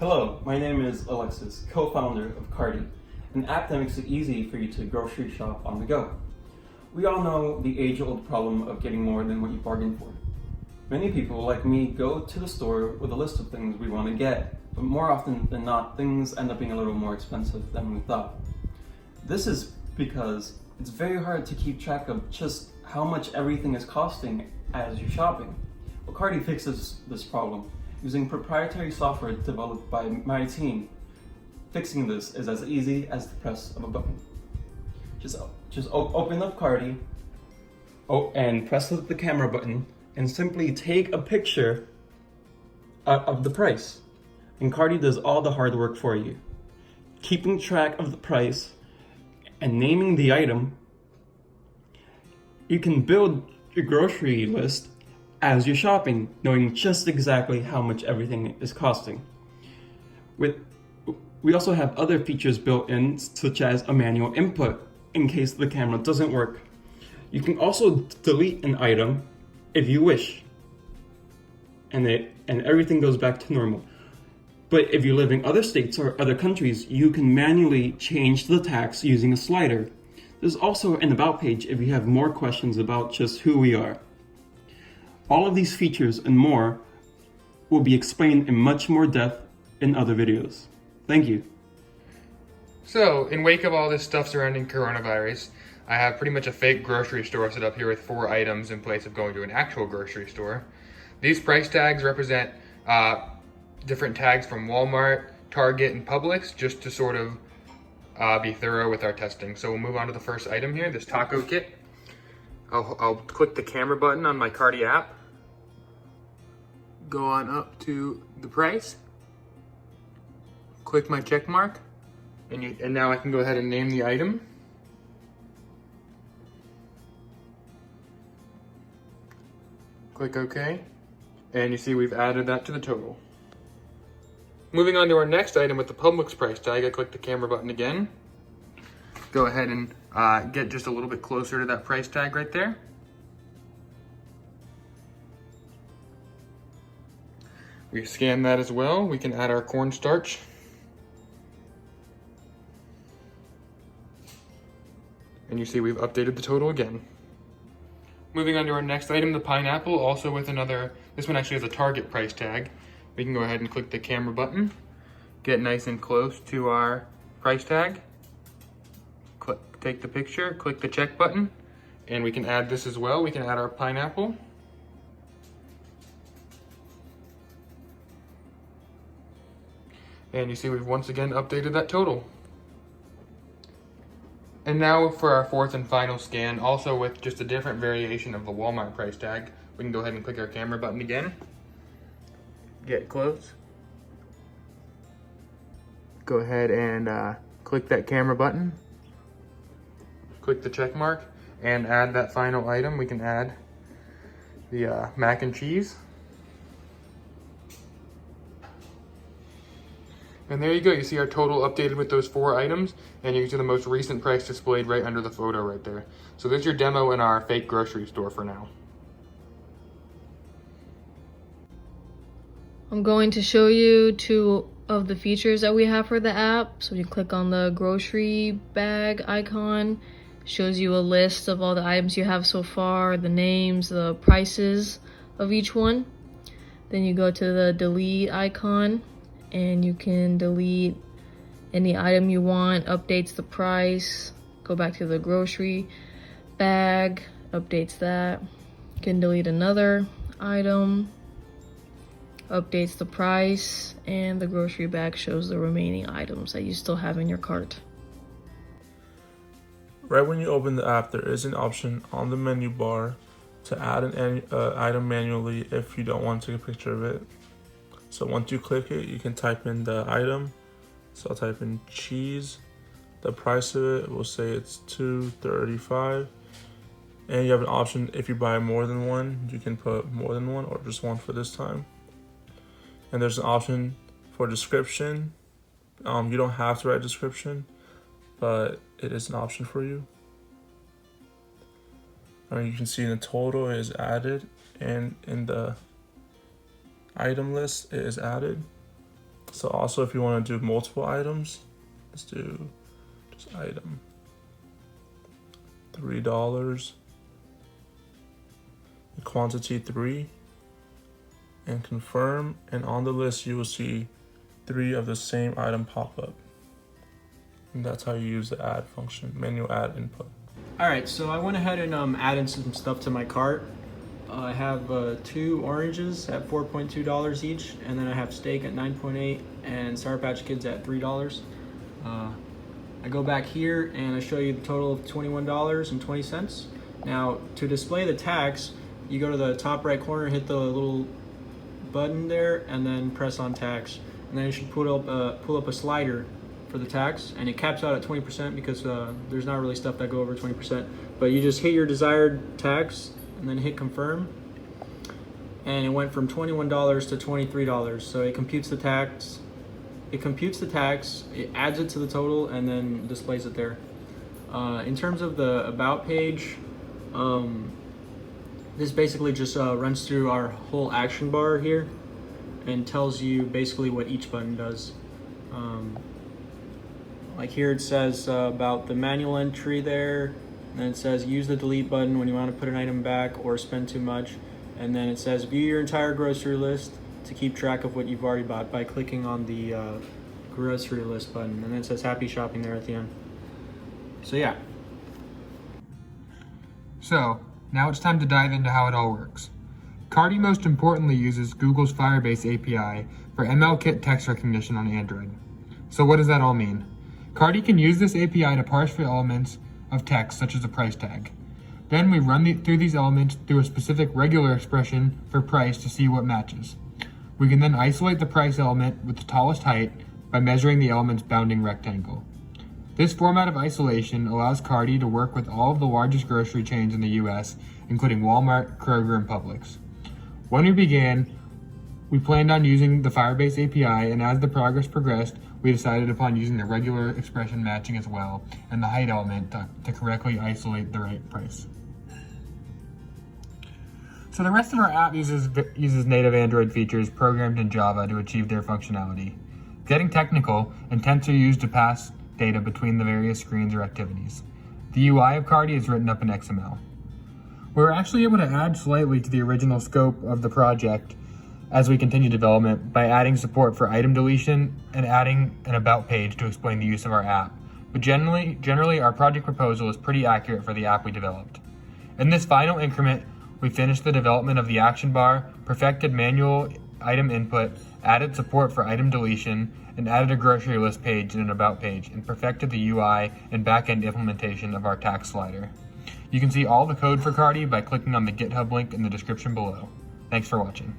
Hello, my name is Alexis, co-founder of Carti, an app that makes it easy for you to grocery shop on the go. We all know the age-old problem of getting more than what you bargained for. Many people, like me, go to the store with a list of things we want to get, but more often than not, things end up being a little more expensive than we thought. This is because it's very hard to keep track of just how much everything is costing as you're shopping. Well, Carti fixes this problem using proprietary software developed by my team. Fixing this is as easy as the press of a button. Just open up Carti and press the camera button and simply take a picture of the price. And Carti does all the hard work for you. Keeping track of the price and naming the item, you can build your grocery list as you're shopping, knowing just exactly how much everything is costing. We also have other features built in, such as a manual input in case the camera doesn't work. You can also delete an item if you wish, and everything goes back to normal. But if you live in other states or other countries, you can manually change the tax using a slider. There's also an about page if you have more questions about just who we are. All of these features and more will be explained in much more depth in other videos. Thank you. So, in wake of all this stuff surrounding coronavirus, I have pretty much a fake grocery store set up here with 4 items in place of going to an actual grocery store. These price tags represent different tags from Walmart, Target, and Publix, just to sort of be thorough with our testing. So we'll move on to the first item here, this taco kit. I'll click the camera button on my Carti app, go on up to the price, click my check mark, and now I can go ahead and name the item. Click OK, and you see we've added that to the total. Moving on to our next item with the Publix price tag, I click the camera button again. Go ahead and get just a little bit closer to that price tag right there. We scan that as well. We can add our cornstarch. And you see we've updated the total again. Moving on to our next item, the pineapple, also with this one actually has a Target price tag. We can go ahead and click the camera button, get nice and close to our price tag. Take the picture, click the check button, and we can add this as well. We can add our pineapple. And you see we've once again updated that total. And now for our fourth and final scan, also with just a different variation of the Walmart price tag, we can go ahead and click our camera button again. Get close. Go ahead and click that camera button. Click the check mark and add that final item. We can add the mac and cheese. And there you go. You see our total updated with those 4 items, and you can see the most recent price displayed right under the photo right there. So there's your demo in our fake grocery store for now. I'm going to show you 2 of the features that we have for the app. So you click on the grocery bag icon. Shows you a list of all the items you have so far, the names, the prices of each one. Then you go to the delete icon and you can delete any item you want, updates the price, go back to the grocery bag, updates that. You can delete another item, updates the price, and the grocery bag shows the remaining items that you still have in your cart. Right when you open the app, there is an option on the menu bar to add an item manually if you don't want to take a picture of it. So once you click it, you can type in the item. So I'll type in cheese. The price of it, we'll say it's $2.35. And you have an option, if you buy more than one, you can put more than one or just one for this time. And there's an option for description. You don't have to write a description, but it is an option for you. You can see the total is added, and in the item list it is added. So also if you want to do multiple items, let's do just item $3, quantity 3, and confirm, and on the list you will see 3 of the same item pop up. And that's how you use the add function, manual add input. Alright, so I went ahead and added some stuff to my cart. I have 2 oranges at $4.2 each, and then I have steak at $9.8 and Sour Patch Kids at $3. I go back here and I show you the total of $21.20. Now, to display the tax, you go to the top right corner, hit the little button there, and then press on tax. And then you should pull up a slider for the tax, and it caps out at 20% because there's not really stuff that go over 20%. But you just hit your desired tax and then hit confirm, and it went from $21 to $23. So it computes the tax. It adds it to the total, and then displays it there. In terms of the about page, this basically just runs through our whole action bar here and tells you basically what each button does. Like here it says about the manual entry there, and then it says use the delete button when you want to put an item back or spend too much, and then it says view your entire grocery list to keep track of what you've already bought by clicking on the grocery list button, and then it says happy shopping there at the end. So yeah. So, now it's time to dive into how it all works. Carti most importantly uses Google's Firebase API for ML-Kit text recognition on Android. So what does that all mean? Carti can use this API to parse for elements of text such as a price tag. Then we run through these elements through a specific regular expression for price to see what matches. We can then isolate the price element with the tallest height by measuring the element's bounding rectangle. This format of isolation allows Carti to work with all of the largest grocery chains in the US, including Walmart, Kroger, and Publix. When we began, we planned on using the Firebase API, and as the progress progressed, we decided upon using the regular expression matching as well, and the height element to correctly isolate the right price. So the rest of our app uses native Android features programmed in Java to achieve their functionality. Getting technical, intents are used to pass data between the various screens or activities. The UI of Carti is written up in XML. We were actually able to add slightly to the original scope of the project as we continue development by adding support for item deletion and adding an about page to explain the use of our app. But generally our project proposal is pretty accurate for the app we developed. In this final increment, we finished the development of the action bar, perfected manual item input, added support for item deletion, and added a grocery list page and an about page, and perfected the UI and backend implementation of our tax slider. You can see all the code for Carti by clicking on the GitHub link in the description below. Thanks for watching.